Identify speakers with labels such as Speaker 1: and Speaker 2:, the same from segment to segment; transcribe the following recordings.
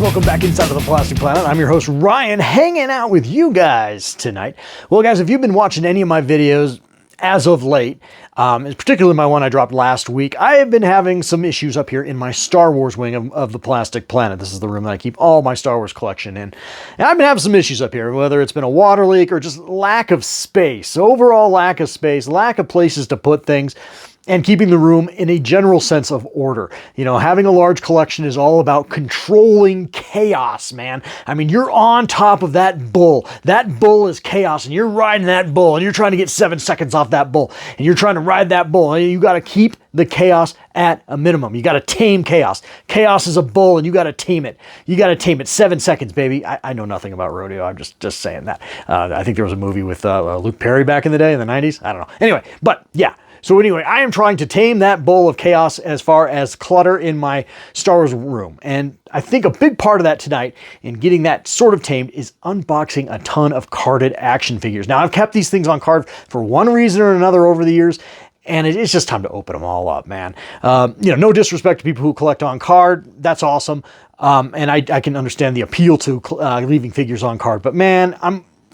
Speaker 1: welcome back inside of the Plastic Planet. I'm your host, Ryan, hanging out with you guys tonight. Well, guys, if you've been watching any of my videos as of late, particularly my one I dropped last week, I have been having some issues up here in my Star Wars wing of the Plastic Planet. This is the room that I keep all my Star Wars collection in. And I've been having some issues up here, whether it's been a water leak or just lack of space. Overall lack of space, lack of places to put things, and keeping the room in a general sense of order. You know, having a large collection is all about controlling chaos, man. I mean, you're on top of that bull. That bull is chaos, and you're riding that bull, and you're trying to get 7 seconds off that bull, and you're trying to ride that bull, and you got to keep the chaos at a minimum. You got to tame chaos. Chaos is a bull, and you got to tame it. You got to tame it. 7 seconds, baby. I know nothing about rodeo. I'm just saying that. I think there was a movie with Luke Perry back in the day, in the 90s. I don't know. Anyway, but yeah. So anyway, I am trying to tame that bull of chaos as far as clutter in my Star Wars room. And I think a big part of that tonight in getting that sort of tamed is unboxing a ton of carded action figures. Now, I've kept these things on card for one reason or another over the years, and it's just time to open them all up, man. You know, no disrespect to people who collect on card. That's awesome. And I can understand the appeal to leaving figures on card. But man,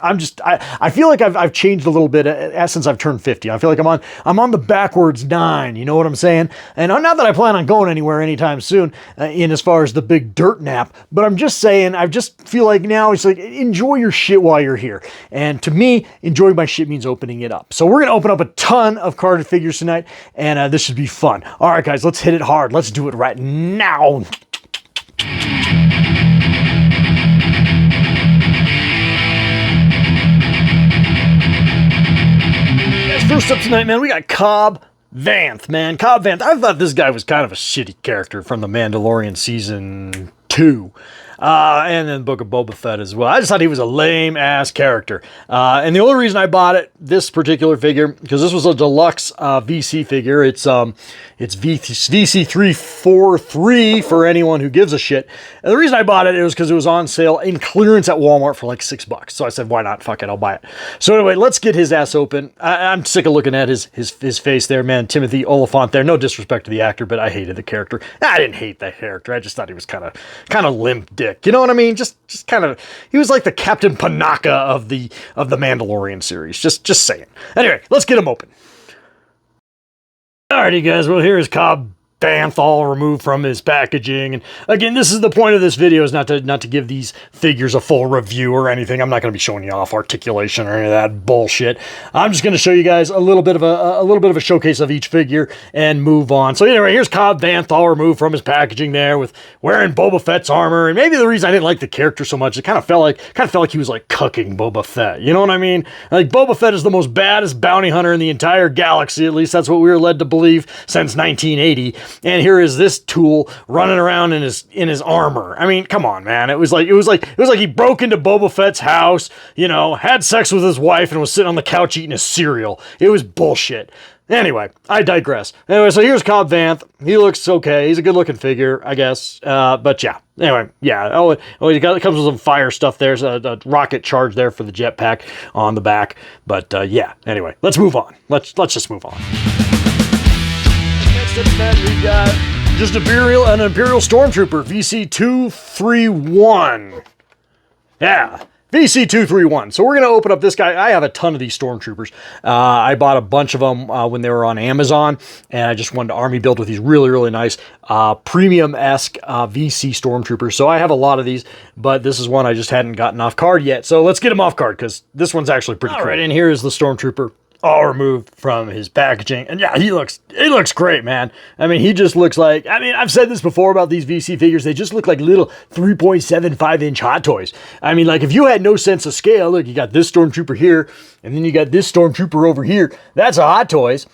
Speaker 1: I feel like I've changed a little bit since I've turned 50. I feel like I'm on the backwards 9, you know what I'm saying? And not that I plan on going anywhere anytime soon in as far as the big dirt nap, but I'm just saying, I just feel like now it's like, enjoy your shit while you're here. And to me, enjoying my shit means opening it up. So we're going to open up a ton of carded figures tonight, and this should be fun. All right, guys, let's hit it hard. Let's do it right now. First up tonight, man, we got Cobb Vanth, man. Cobb Vanth. I thought this guy was kind of a shitty character from The Mandalorian Season 2. And then the Book of Boba Fett as well. I just thought he was a lame-ass character. And the only reason I bought this particular figure, because this was a deluxe VC figure. It's VC343 for anyone who gives a shit. And the reason I bought it was because it was on sale in clearance at Walmart for like $6. So I said, why not? Fuck it, I'll buy it. So anyway, let's get his ass open. I'm sick of looking at his face there, man. Timothy Oliphant there. No disrespect to the actor, but I hated the character. I didn't hate that character. I just thought he was kind of limp dick. You know what I mean? Just kind of, he was like the Captain Panaka of the Mandalorian series. Just saying. Anyway, let's get him open. Alrighty, guys. Well, here's Cobb Vanth all removed from his packaging. And again, this is the point of this video, is not to give these figures a full review or anything. I'm not going to be showing you off articulation or any of that bullshit. I'm just going to show you guys a little bit of a showcase of each figure and move on. So anyway, here's Cobb Vanth all removed from his packaging there, with wearing Boba Fett's armor. And maybe the reason I didn't like the character so much, it kind of felt like he was like cucking Boba Fett. You know what I mean? Like, Boba Fett is the most baddest bounty hunter in the entire galaxy. At least that's what we were led to believe since 1980. And here is this tool running around in his armor. I mean, come on, man. It was like he broke into Boba Fett's house, you know, had sex with his wife, and was sitting on the couch eating his cereal. It was bullshit. Anyway, I digress. Anyway, so here's Cobb Vanth. He looks okay. He's a good-looking figure, I guess. But yeah. Anyway, yeah. Oh, it comes with some fire stuff. There's a rocket charge there for the jetpack on the back. But yeah. Anyway, let's move on. Let's just move on. Next up, man, we got just an Imperial Stormtrooper, VC231. Yeah. VC231. So we're going to open up this guy. I have a ton of these Stormtroopers. I bought a bunch of them when they were on Amazon, and I just wanted to army build with these really, really nice premium-esque VC Stormtroopers. So I have a lot of these, but this is one I just hadn't gotten off card yet. So let's get him off card, because this one's actually pretty cool. All right, and here is the Stormtrooper, all removed from his packaging. And yeah, he looks great, man. I mean, he just looks like, I mean, I've said this before about these VC figures. They just look like little 3.75-inch Hot Toys. I mean, like, if you had no sense of scale, look, you got this Stormtrooper here, and then you got this Stormtrooper over here. That's a Hot Toys.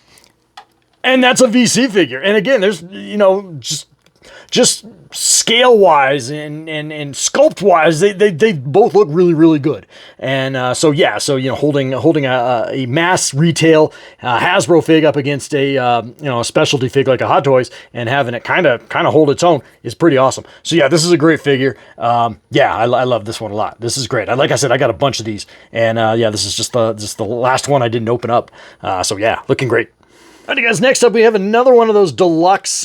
Speaker 1: And that's a VC figure. And again, there's, you know, just scale-wise and sculpt-wise, they both look really, really good. And so yeah, so you know, holding a mass retail Hasbro fig up against a a specialty fig like a Hot Toys, and having it kind of hold its own is pretty awesome. So yeah, this is a great figure. Yeah, I love this one a lot. This is great. Like I said, I got a bunch of these, and yeah, this is just the last one I didn't open up. So yeah, looking great. Alright, guys, next up we have another one of those deluxe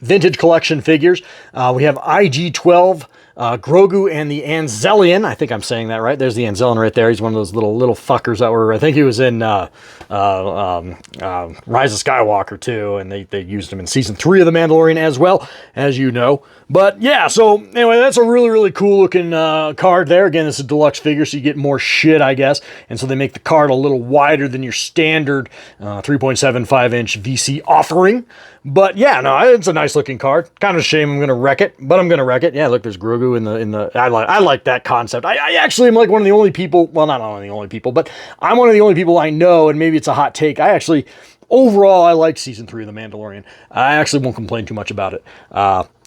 Speaker 1: vintage collection figures. We have IG-12 Grogu and the Anzellian. I think I'm saying that right. There's the Anzellian right there. He's one of those little fuckers that were, I think he was in Rise of Skywalker too, and they used him in season 3 of The Mandalorian as well, as you know. But yeah, so anyway, that's a really cool looking card there. Again, it's a deluxe figure, so you get more shit, I guess. And so they make the card a little wider than your standard 3.75 inch VC offering. But yeah, no, it's a nice looking card. Kind of a shame I'm gonna wreck it, but I'm gonna wreck it. Yeah, look, there's Grogu in the. I like that concept. I actually am like one of the only people. Well, not one of the only people, but I'm one of the only people I know, and maybe it's a hot take. Overall, I like season 3 of The Mandalorian. I actually won't complain too much about it.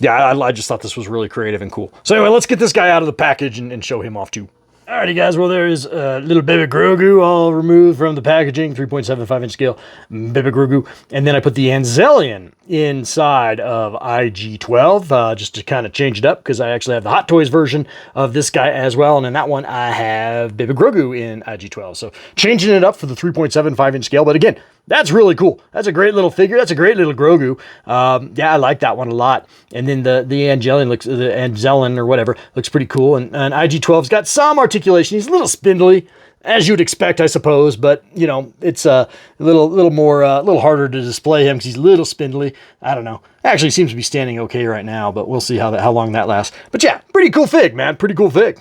Speaker 1: Yeah, I just thought this was really creative and cool. So anyway, let's get this guy out of the package and show him off too. Alrighty guys, well there is little baby Grogu all removed from the packaging, 3.75 inch scale, baby Grogu. And then I put the Anzellian inside of IG-12 just to kind of change it up, because I actually have the Hot Toys version of this guy as well. And in that one I have baby Grogu in IG-12. So changing it up for the 3.75 inch scale. But again, that's really cool. That's a great little figure. That's a great little Grogu. Yeah, I like that one a lot. And then the Anzellian or whatever looks pretty cool. And IG-12's got some articulation. He's a little spindly, as you'd expect, I suppose. But you know, it's a little harder to display him because he's a little spindly. I don't know. Actually, seems to be standing okay right now, but we'll see how long that lasts. But yeah, pretty cool fig, man. Pretty cool fig.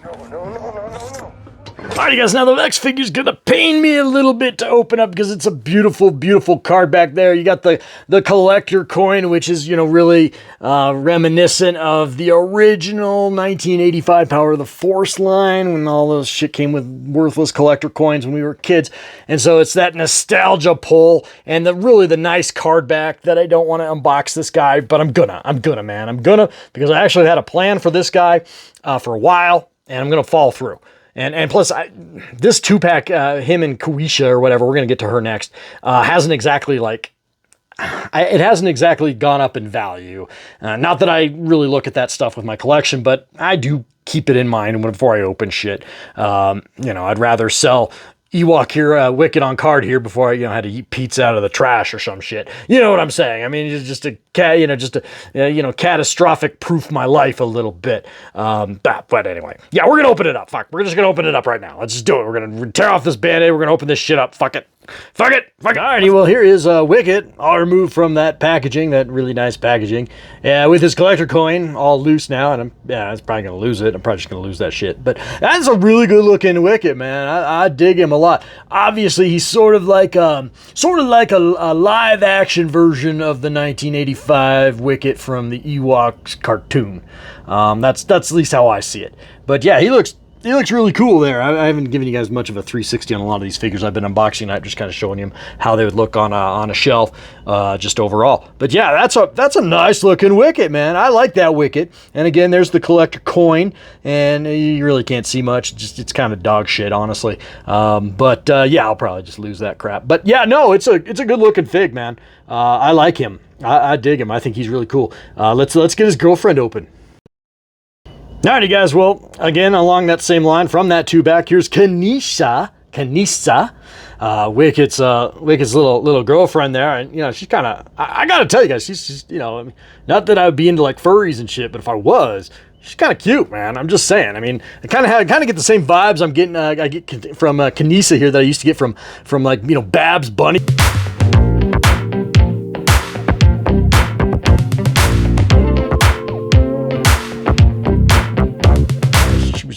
Speaker 1: No. Alrighty guys, now the next figure's gonna pain me a little bit to open up because it's a beautiful card back there. You got the collector coin, which is, you know, really reminiscent of the original 1985 Power of the Force line, when all those shit came with worthless collector coins when we were kids. And so it's that nostalgia pull and the nice card back that I don't want to unbox this guy, but I'm gonna, man. I'm gonna, because I actually had a plan for this guy for a while, and I'm gonna follow through. And plus, this 2-pack, him and Kuisha or whatever, we're going to get to her next, hasn't exactly it hasn't exactly gone up in value. Not that I really look at that stuff with my collection, but I do keep it in mind before I open shit. You know, I'd rather sell Ewok here, Wicket on card here before I, had to eat pizza out of the trash or some shit. You know what I'm saying? I mean, it's just to catastrophic proof my life a little bit. But anyway, yeah, we're gonna open it up. Fuck, we're just gonna open it up right now. Let's just do it. We're gonna tear off this band-aid. We're gonna open this shit up. Fuck it. Alrighty, well, here is Wicket, all removed from that packaging, that really nice packaging, with his collector coin all loose now, and it's probably gonna lose it. I'm probably just gonna lose that shit. But that's a really good looking Wicket, man. I dig him a lot. Obviously, he's sort of like a live action version of the 1985 Wicket from the Ewoks cartoon. That's at least how I see it. But yeah, he looks really cool there. I haven't given you guys much of a 360 on a lot of these figures I've been unboxing tonight, just kind of showing you how they would look on a shelf, just overall. But yeah, that's a nice looking Wicket, man. I like that Wicket. And again, there's the collector coin, and you really can't see much. It's kind of dog shit, honestly. Yeah, I'll probably just lose that crap. But yeah, no, it's a good looking fig, man. I like him. I dig him. I think he's really cool. Let's get his girlfriend open. Alrighty guys, well, again, along that same line from that 2-pack, here's Kanisa, Wicket's little girlfriend there, and she's kind of, I gotta tell you guys, she's not that I would be into like furries and shit, but if I was, she's kind of cute, man. I'm just saying. I mean, I kind of get the same vibes I get from Kanisa here that I used to get from like Babs Bunny.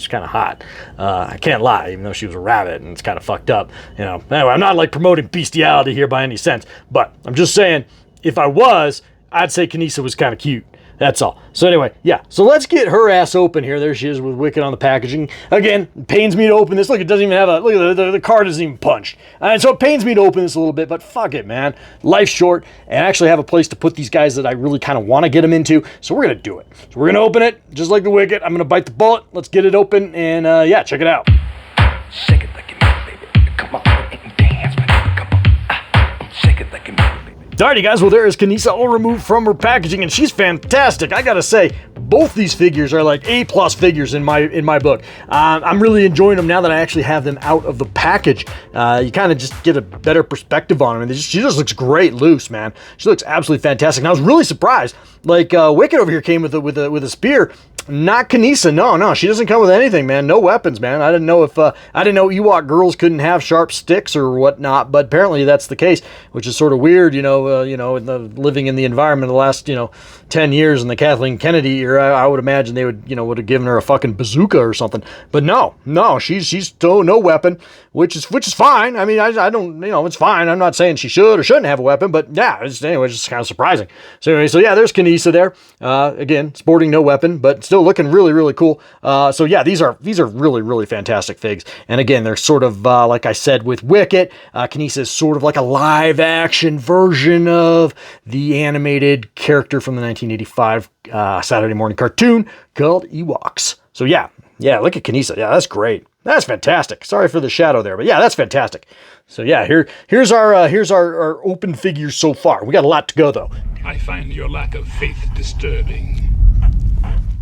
Speaker 1: Kind of hot. I can't lie, even though she was a rabbit and it's kind of fucked up. Anyway, I'm not like promoting bestiality here by any sense, but I'm just saying, if I was, I'd say Kanisa was kind of cute. That's all. So anyway, yeah. So let's get her ass open here. There she is with Wicket on the packaging. Again, it pains me to open this. Look, it doesn't even have look at the card isn't even punched. And so it pains me to open this a little bit, but fuck it, man. Life's short, and I actually have a place to put these guys that I really kind of want to get them into. So we're going to do it. So we're going to open it, just like the Wicket. I'm going to bite the bullet. Let's get it open, and yeah, check it out.
Speaker 2: Shake it like you mean it, baby. Come on and dance, baby. Come on. Shake it like you mean it, baby.
Speaker 1: Alrighty guys, well there is Kanisa all removed from her packaging, and she's fantastic. I gotta say, both these figures are like A+ figures in my book. I'm really enjoying them now that I actually have them out of the package. You kind of just get a better perspective on them, and she just looks great loose, man. She looks absolutely fantastic. And I was really surprised. Like Wicket over here came with a spear. Not Kinesa, no, she doesn't come with anything, man. No weapons, man. I didn't know Ewok girls couldn't have sharp sticks or whatnot, but apparently that's the case, which is sort of weird, living in the environment of the last 10 years in the Kathleen Kennedy era. I would imagine they would have given her a fucking bazooka or something, but no, she's still no weapon, which is fine. I mean, I don't, it's fine. I'm not saying she should or shouldn't have a weapon, but yeah, it's just kind of surprising. So anyway, there's Kinesa there, again, sporting no weapon, but still looking really, really cool. So yeah, these are really, really fantastic figs. And again, they're sort of, like I said with Wicket, Kinesa is sort of like a live action version of the animated character from the 1985 Saturday morning cartoon called Ewoks. So yeah, look at Kinesa. Yeah, that's great. That's fantastic. Sorry for the shadow there, but yeah, that's fantastic. So yeah, here's our open figures so far. We got a lot to go though.
Speaker 3: I find your lack of faith disturbing.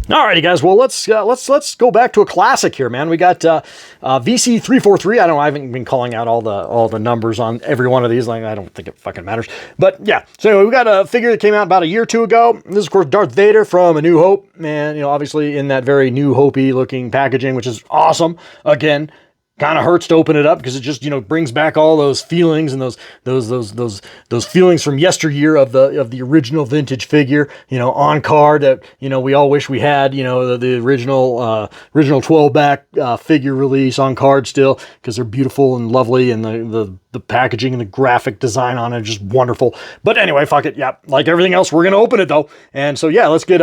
Speaker 1: Alrighty, guys. Well, let's go back to a classic here, man. We got VC343. I haven't been calling out all the numbers on every one of these. Like, I don't think it fucking matters. But yeah. So anyway, we got a figure that came out about a year or two ago. This is of course Darth Vader from A New Hope, and obviously in that very New Hopey looking packaging, which is awesome. Again, kind of hurts to open it up because it just brings back all those feelings and those feelings from yesteryear of the original vintage figure, on card that we all wish we had, the original 12 back figure release on card still, because they're beautiful and lovely, and the packaging and the graphic design on it is just wonderful. But anyway, fuck it. Yeah, like everything else, we're gonna open it though. And so yeah, let's get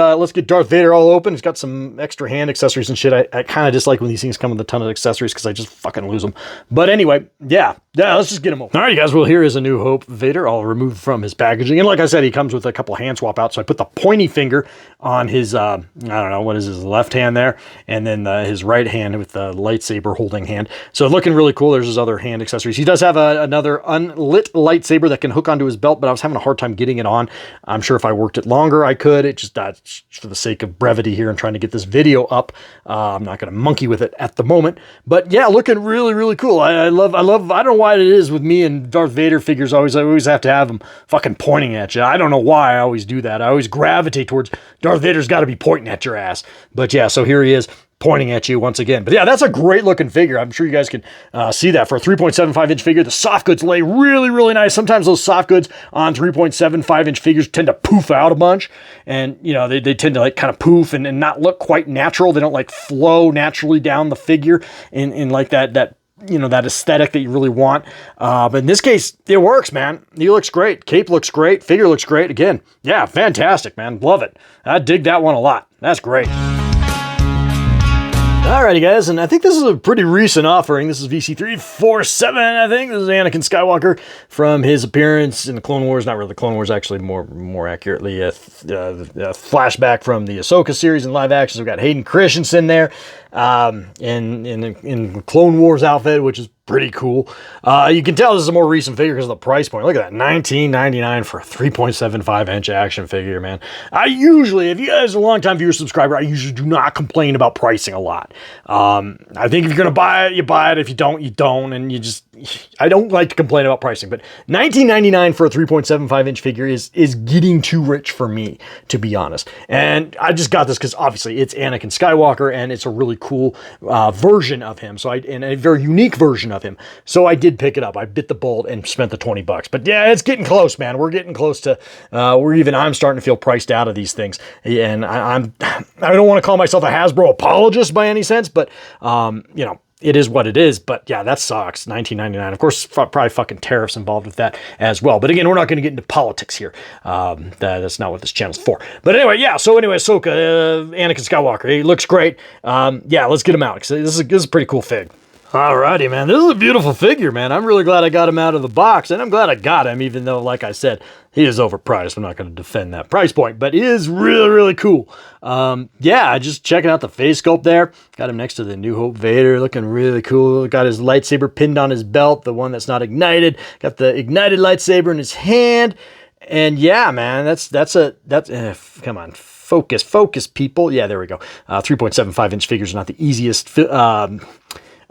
Speaker 1: Darth Vader all open. It's got some extra hand accessories and shit. I kind of dislike when these things come with a ton of accessories because I just fucking lose them. But anyway, yeah, let's just get them open. All right, guys. Well, here is A New Hope Vader, all removed from his packaging. And like I said, he comes with a couple hand swap outs. So I put the pointy finger on his, I don't know, what is his left hand there, and then his right hand with the lightsaber holding hand. So looking really cool. There's his other hand accessories. He does have another unlit lightsaber that can hook onto his belt, but I was having a hard time getting it on. I'm sure if I worked it longer, I could. It just for the sake of brevity here and trying to get this video up, I'm not going to monkey with it at the moment. But yeah, looking really, really cool. I love. I don't know why it is with me and Darth Vader figures. I always have to have them fucking pointing at you. I don't know why I always do that. I always gravitate towards Darth Vader's got to be pointing at your ass. But yeah, so here he is, pointing at you once again. But yeah, that's a great looking figure. I'm sure you guys can see that for a 3.75 inch figure. The soft goods lay really, really nice. Sometimes those soft goods on 3.75 inch figures tend to poof out a bunch, and they tend to like kind of poof and not look quite natural. They don't like flow naturally down the figure in like that that aesthetic that you really want. But in this case, it works, man. He looks great. Cape looks great. Figure looks great. Again, yeah, fantastic, man. Love it. I dig that one a lot. That's great. Alrighty, guys, and I think this is a pretty recent offering. This is VC347, I think. This is Anakin Skywalker from his appearance in the Clone Wars. Not really the Clone Wars, actually, more accurately, a flashback from the Ahsoka series in live action. So we've got Hayden Christensen there in Clone Wars outfit, which is pretty cool. You can tell this is a more recent figure because of the price point. Look at that, $19.99 for a 3.75 inch action figure, man. I usually, if you guys are a long-time viewer subscriber, I usually do not complain about pricing a lot. I think if you're going to buy it, you buy it. If you don't, you don't. And I don't like to complain about pricing, but $19.99 for a 3.75 inch figure is getting too rich for me, to be honest. And I just got this because obviously it's Anakin Skywalker and it's a really cool version of him. And a very unique version of him. So I did pick it up. I bit the bullet and spent the $20. But yeah, it's getting close, man. We're getting close to I'm starting to feel priced out of these things. And I don't want to call myself a Hasbro apologist by any sense, but it is what it is. But yeah, that sucks. $19.99. Of course, probably fucking tariffs involved with that as well. But again, we're not going to get into politics here. That's not what this channel's for. But anyway, yeah. So anyway, Ahsoka, Anakin Skywalker. He looks great. Yeah, let's get him out because this is a pretty cool fig. Alrighty, man. This is a beautiful figure, man. I'm really glad I got him out of the box, and I'm glad I got him, even though, like I said, he is overpriced. I'm not going to defend that price point, but he is really, really cool. Yeah, just checking out the face sculpt there. Got him next to the New Hope Vader, looking really cool. Got his lightsaber pinned on his belt, the one that's not ignited. Got the ignited lightsaber in his hand. And yeah, man, that's come on. Focus, people. Yeah, there we go. 3.75 inch figures are not the easiest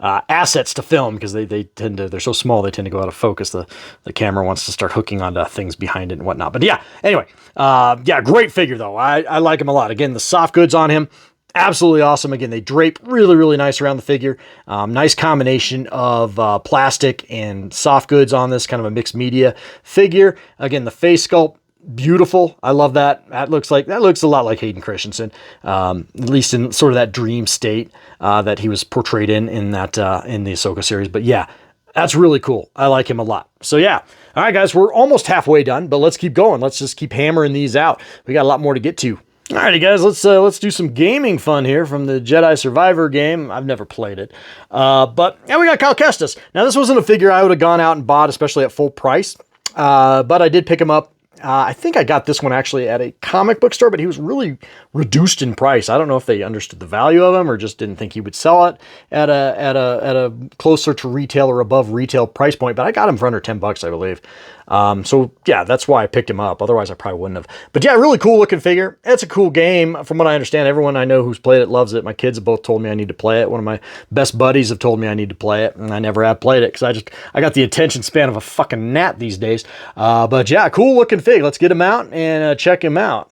Speaker 1: assets to film because they're so small they tend to go out of focus. The camera wants to start hooking onto things behind it and whatnot. But yeah, anyway, yeah, great figure though. I like him a lot. Again, the soft goods on him, absolutely awesome. Again, they drape really nice around the figure. Nice combination of plastic and soft goods on this, kind of a mixed media figure. Again, the face sculpt, beautiful. I love that. That looks a lot like Hayden Christensen, at least in sort of that dream state that he was portrayed in that in the Ahsoka series. But yeah, that's really cool. I like him a lot. So yeah. All right, guys, we're almost halfway done, but let's keep going. Let's just keep hammering these out. We got a lot more to get to. Alrighty, guys, let's do some gaming fun here from the Jedi Survivor game. I've never played it, but yeah, we got Cal Kestis. Now, this wasn't a figure I would have gone out and bought, especially at full price, but I did pick him up. I think I got this one actually at a comic book store, but he was really reduced in price. I don't know if they understood the value of him or just didn't think he would sell it at a closer to retail or above retail price point. But I got him for under $10, I believe. So yeah, that's why I picked him up. Otherwise, I probably wouldn't have. But yeah, really cool looking figure. It's a cool game. From what I understand, everyone I know who's played it loves it. My kids have both told me I need to play it. One of my best buddies have told me I need to play it, and I never have played it because I got the attention span of a fucking gnat these days. But yeah, cool looking fig. Let's get him out and check him out.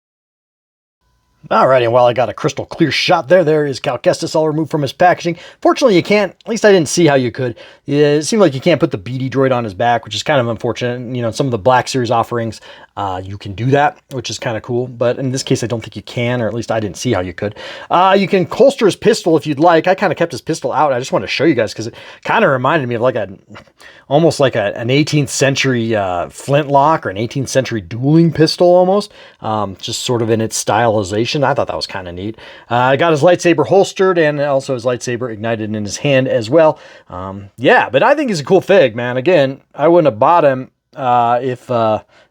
Speaker 1: Alrighty, and while I got a crystal clear shot there is Cal Kestis all removed from his packaging. Fortunately, you can't, at least I didn't see how you could. It seemed like you can't put the BD droid on his back, which is kind of unfortunate. You know, some of the Black Series offerings, you can do that, which is kind of cool. But in this case, I don't think you can, or at least I didn't see how you could. You can holster his pistol if you'd like. I kind of kept his pistol out. I just wanted to show you guys because it kind of reminded me of like almost like an 18th century flintlock or an 18th century dueling pistol almost, just sort of in its stylization. I thought that was kind of neat. I got his lightsaber holstered and also his lightsaber ignited in his hand as well. Yeah, but I think he's a cool fig, man. Again, I wouldn't have bought him if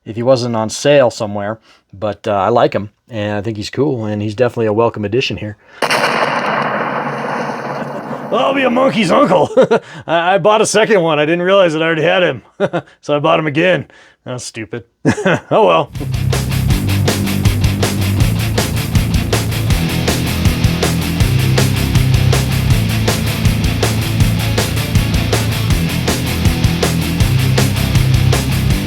Speaker 1: he wasn't on sale somewhere, but I like him and I think he's cool and he's definitely a welcome addition here. I'll be a monkey's uncle. I bought a second one. I didn't realize that I already had him. So I bought him again. That's stupid. Oh well.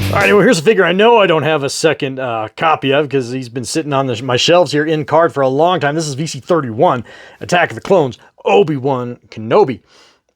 Speaker 1: All right, well, here's a figure I know I don't have a second copy of because he's been sitting on my shelves here in card for a long time. This is VC31, Attack of the Clones, Obi-Wan Kenobi.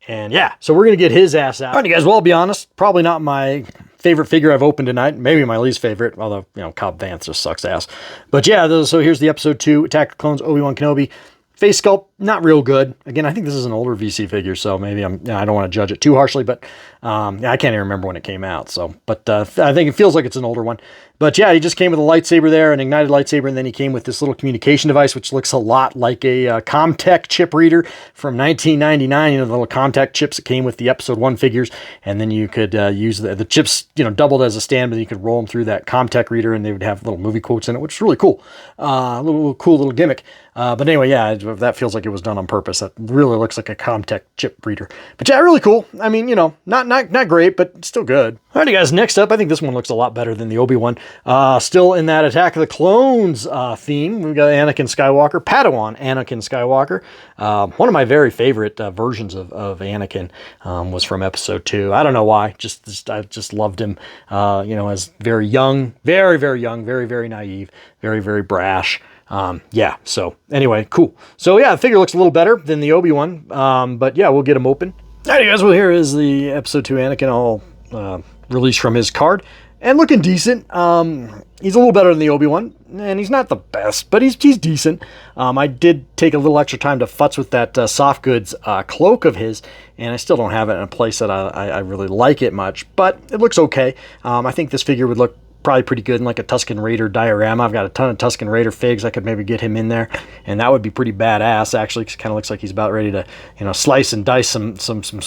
Speaker 1: And yeah, so we're going to get his ass out. All right, guys, well, I'll be honest, probably not my favorite figure I've opened tonight. Maybe my least favorite, although, you know, Cobb Vanth just sucks ass. But yeah, so here's the episode 2, Attack of the Clones, Obi-Wan Kenobi. Face sculpt, not real good. Again, I think this is an older VC figure, so maybe I don't want to judge it too harshly, but I can't even remember when it came out. So, but I think it feels like it's an older one. But yeah, he just came with a lightsaber there, an ignited lightsaber, and then he came with this little communication device, which looks a lot like a Comtech chip reader from 1999. You know, the little Comtech chips that came with the Episode 1 figures, and then you could use the chips, you know, doubled as a stand, but you could roll them through that Comtech reader, and they would have little movie quotes in it, which is really cool. Cool little gimmick. But anyway, yeah, that feels like it was done on purpose. That really looks like a Comtech chip reader. But yeah, really cool. I mean, you know, not great, but still good. Alrighty, guys, next up, I think this one looks a lot better than the Obi-Wan. Still in that Attack of the Clones theme, we've got Anakin Skywalker, Padawan Anakin Skywalker. One of my very favorite versions of Anakin was from Episode 2. I don't know why, I just loved him, you know, as very young, very young, very naive, very brash. Yeah, so anyway, cool. So yeah, the figure looks a little better than the Obi-Wan, but yeah, we'll get him open. Alright, guys, well, here is the Episode 2 Anakin all released from his card. And looking decent. He's a little better than the Obi-Wan, and he's not the best, but he's decent. I did take a little extra time to futz with that soft goods cloak of his, and I still don't have it in a place that I really like it much, but it looks okay. I think this figure would look probably pretty good in like a Tusken Raider diorama. I've got a ton of Tusken Raider figs. I could maybe get him in there, and that would be pretty badass, actually. It kind of looks like he's about ready to, you know, slice and dice some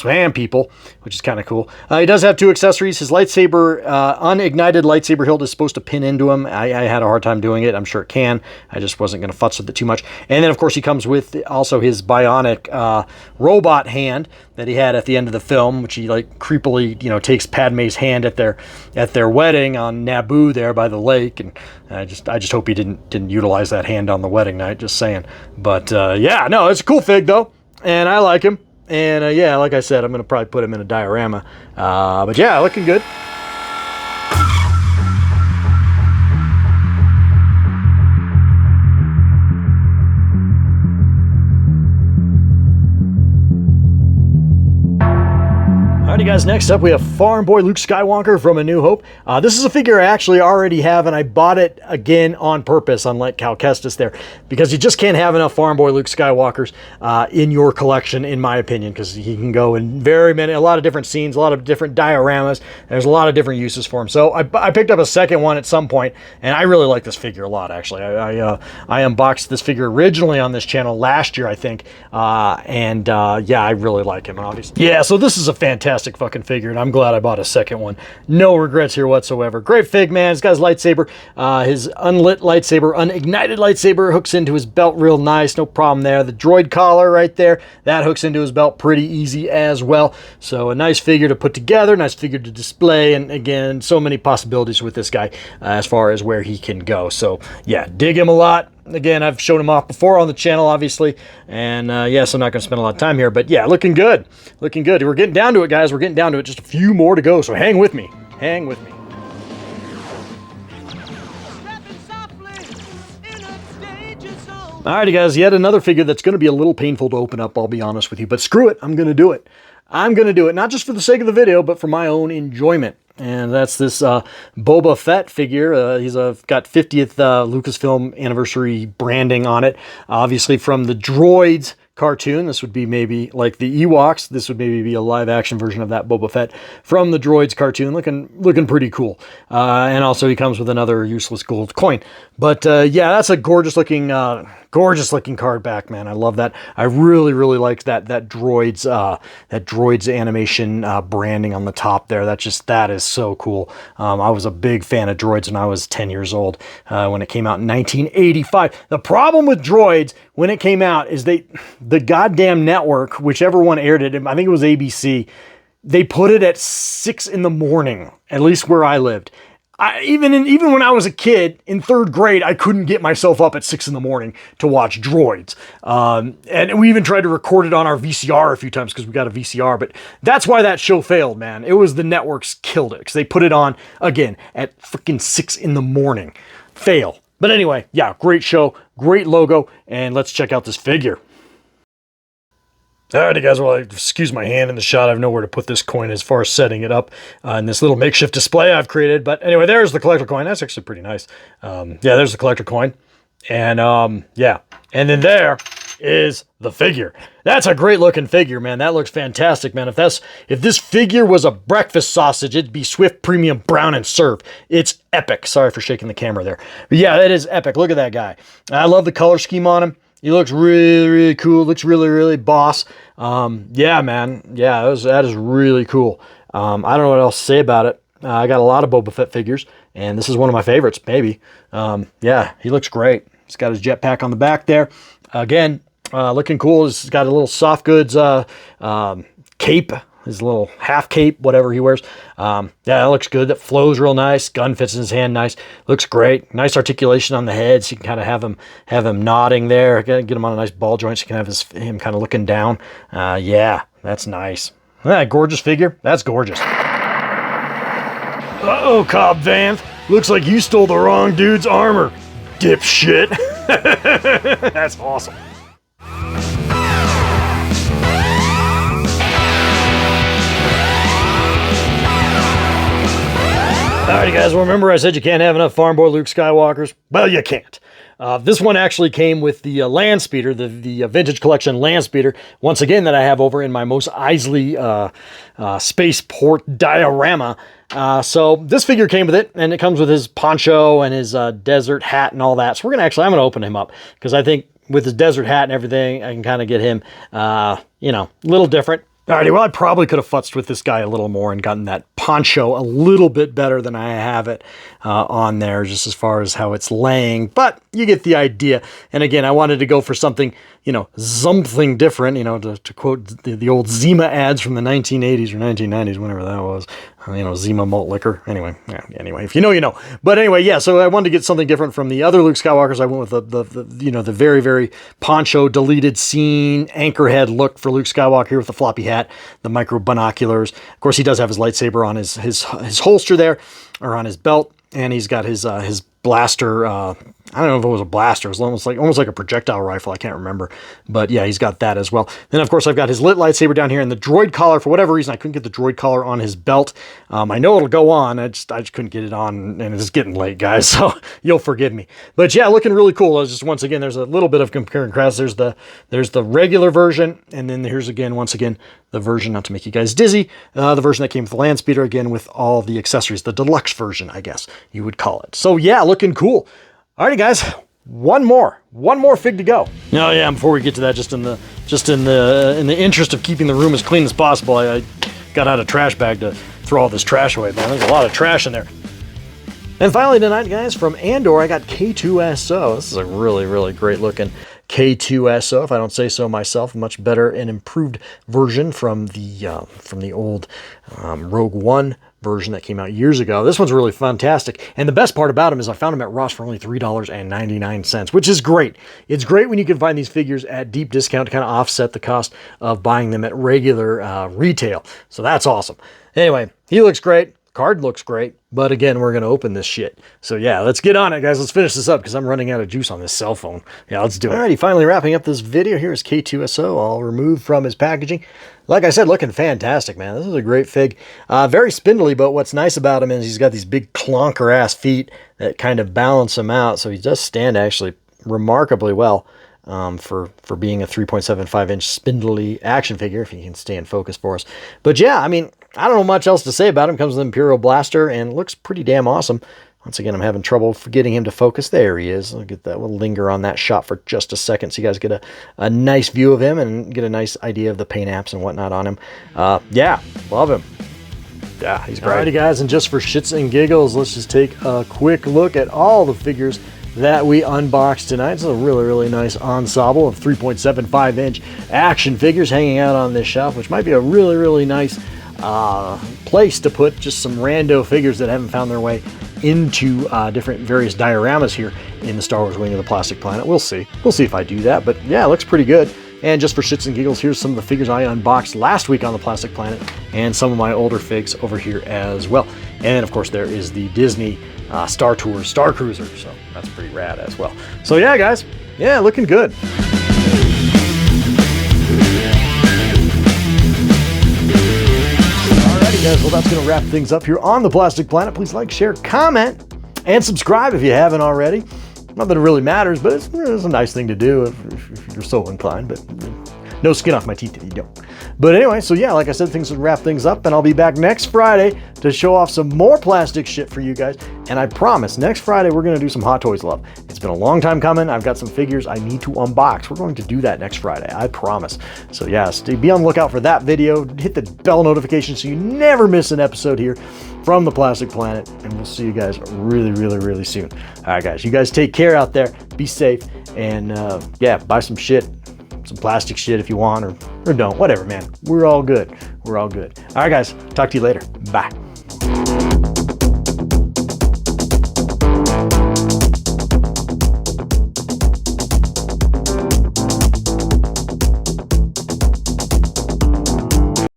Speaker 1: ham people, which is kind of cool. He does have 2 accessories. His lightsaber, unignited lightsaber hilt is supposed to pin into him. I had a hard time doing it. I'm sure it can. I just wasn't going to futz with it too much. And then, of course, he comes with also his bionic robot hand that he had at the end of the film, which he like creepily, you know, takes Padme's hand at their wedding on Naboo there by the lake. And I just hope he didn't utilize that hand on the wedding night, just saying. But yeah, no, it's a cool fig though, and I like him. And yeah, like I said, I'm gonna probably put him in a diorama. But yeah, looking good. Alrighty guys, next up we have Farm Boy Luke Skywalker from A New Hope. This is a figure I actually already have, and I bought it again on purpose, unlike Cal Kestis there, because you just can't have enough Farm Boy Luke Skywalkers in your collection, in my opinion, because he can go in a lot of different scenes, a lot of different dioramas. There's a lot of different uses for him. So I picked up a second one at some point, and I really like this figure a lot, actually. I unboxed this figure originally on this channel last year, I think, yeah, I really like him, obviously. Yeah, so this is a fantastic fucking figure, and I'm glad I bought a second one. No regrets here whatsoever. Great fig, man. He's got his lightsaber, his unlit lightsaber, unignited lightsaber hooks into his belt real nice, no problem there. The droid collar right there, that hooks into his belt pretty easy as well. So a nice figure to put together, nice figure to display, and again, so many possibilities with this guy as far as where he can go. So yeah, dig him a lot. Again, I've shown him off before on the channel, obviously, and yes, I'm not going to spend a lot of time here, but yeah, looking good. Looking good. We're getting down to it, guys. We're getting down to it. Just a few more to go, so hang with me. Hang with me. Alrighty, guys, yet another figure that's going to be a little painful to open up, I'll be honest with you, but screw it. I'm going to do it. I'm going to do it, not just for the sake of the video, but for my own enjoyment. And that's this Boba Fett figure. He's got 50th Lucasfilm anniversary branding on it. Obviously from the Droids cartoon. This would be maybe like the Ewoks. This would maybe be a live action version of that Boba Fett from the Droids cartoon. Looking pretty cool. And also he comes with another useless gold coin. But yeah, that's a gorgeous looking card back, man. I love that. I really like that Droids animation branding on the top there. That is so cool. I was a big fan of Droids when I was 10 years old when it came out in 1985. The problem with Droids when it came out is the goddamn network, whichever one aired it, I think it was ABC, they put it at 6 in the morning, at least where I lived. Even when I was a kid in 3rd grade, I couldn't get myself up at 6 in the morning to watch Droids. And we even tried to record it on our VCR a few times because we got a VCR, but that's why that show failed, man. It was the networks killed it because they put it on, again, at freaking 6 in the morning. Fail. But anyway, yeah, great show, great logo, and let's check out this figure. Alrighty guys, well, excuse my hand in the shot. I have nowhere to put this coin as far as setting it up in this little makeshift display I've created. But anyway, there's the collector coin. That's actually pretty nice. Yeah, there's the collector coin. And yeah, and then there is the figure. That's a great looking figure, man. That looks fantastic, man. If this figure was a breakfast sausage, it'd be Swift Premium Brown and Serve. It's epic. Sorry for shaking the camera there. But yeah, it is epic. Look at that guy. I love the color scheme on him. He looks really cool. Looks really boss. Yeah, man. Yeah, that is really cool. I don't know what else to say about it. I got a lot of Boba Fett figures, and this is one of my favorites, maybe. Yeah, he looks great. He's got his jetpack on the back there. Again, looking cool. He's got a little soft goods cape. His little half cape, whatever he wears. Yeah, that looks good. That flows real nice. Gun fits in his hand nice. Looks great. Nice articulation on the head, so you can kind of have him nodding there. Get him on a nice ball joint so you can have him kind of looking down. Yeah, that's nice. That gorgeous figure. That's gorgeous. Uh-oh, Cobb Vanth. Looks like you stole the wrong dude's armor, dipshit. That's awesome. Alrighty guys, well remember I said you can't have enough Farm Boy Luke Skywalkers? Well, you can't. This one actually came with the landspeeder, the Vintage Collection landspeeder, once again that I have over in my Mos Eisley spaceport diorama. So this figure came with it, and it comes with his poncho and his desert hat and all that. So I'm gonna open him up because I think with his desert hat and everything, I can kind of get him, you know, a little different. Alrighty, well, I probably could have futzed with this guy a little more and gotten that poncho a little bit better than I have it on there, just as far as how it's laying, but you get the idea. And again, I wanted to go for something, you know, something different, you know, to quote the old Zima ads from the 1980s or 1990s, whenever that was, you know, Zima malt liquor. Anyway, yeah, anyway, if you know, you know. But anyway, yeah, so I wanted to get something different from the other Luke Skywalkers. I went with the you know, the very, very poncho deleted scene anchorhead look for Luke Skywalker here with the floppy hat, the micro binoculars. Of course, he does have his lightsaber on his holster there, or on his belt, and he's got his blaster. I don't know if it was a blaster. It was almost like a projectile rifle. I can't remember, but yeah, he's got that as well. Then of course I've got his lit lightsaber down here, and the droid collar. For whatever reason, I couldn't get the droid collar on his belt. I know it'll go on. I just couldn't get it on, and it's getting late, guys. So you'll forgive me. But yeah, looking really cool. It's just, once again, there's a little bit of compare and contrast. There's the regular version, and then here's once again the version, not to make you guys dizzy, the version that came with the landspeeder, again with all the accessories, the deluxe version, I guess you would call it. So yeah, looking cool. Alrighty, guys, one more fig to go. Oh yeah, before we get to that, just in the interest of keeping the room as clean as possible, I got out a trash bag to throw all this trash away. Man, there's a lot of trash in there. And finally tonight, guys, from Andor, I got K2SO. This is a really, really great looking K2SO, if I don't say so myself. A much better and improved version from the old Rogue One version that came out years ago. This one's really fantastic. And the best part about them is I found them at Ross for only $3.99, which is great. It's great when you can find these figures at deep discount to kind of offset the cost of buying them at regular retail. So that's awesome. Anyway, he looks great. Card looks great, but again, we're going to open this shit. So yeah, let's get on it, guys. Let's finish this up because I'm running out of juice on this cell phone. Yeah, let's do it. Alrighty, finally wrapping up this video. Here is K2SO, all removed from his packaging. Like I said, looking fantastic, man. This is a great fig. Very spindly, but what's nice about him is he's got these big clonker-ass feet that kind of balance him out, so he does stand actually remarkably well. For being a 3.75-inch spindly action figure, if he can stay in focus for us. But yeah, I mean, I don't know much else to say about him. Comes with an Imperial Blaster and looks pretty damn awesome. Once again, I'm having trouble getting him to focus. There he is. I'll get that. We'll linger on that shot for just a second so you guys get a nice view of him and get a nice idea of the paint apps and whatnot on him. Yeah, love him. Yeah, he's great. Alrighty, guys, and just for shits and giggles, let's just take a quick look at all the figures that we unboxed tonight. It's a really, really nice ensemble of 3.75-inch action figures hanging out on this shelf, which might be a really, really nice place to put just some rando figures that haven't found their way into different various dioramas here in the Star Wars Wing of the Plastic Planet. We'll see. We'll see if I do that, but yeah, it looks pretty good. And just for shits and giggles, here's some of the figures I unboxed last week on the Plastic Planet and some of my older figs over here as well. And of course, there is the Disney Star Tours Star Cruiser, so that's pretty rad as well. So yeah, guys, yeah, looking good. Alrighty, guys, well, that's going to wrap things up here on the Plastic Planet. Please like, share, comment, and subscribe if you haven't already. Not that it really matters, but it's a nice thing to do if you're so inclined, but no skin off my teeth if you don't. But anyway, so yeah, like I said, things will wrap things up, and I'll be back next Friday to show off some more plastic shit for you guys. And I promise, next Friday, we're going to do some Hot Toys love. It's been a long time coming. I've got some figures I need to unbox. We're going to do that next Friday, I promise. So yeah, be on the lookout for that video. Hit the bell notification so you never miss an episode here from the Plastic Planet, and we'll see you guys really, really, really soon. All right, guys, you guys take care out there. Be safe, and yeah, buy some shit, some plastic shit if you want, or don't. Whatever, man. We're all good. We're all good. All right, guys, talk to you later. Bye.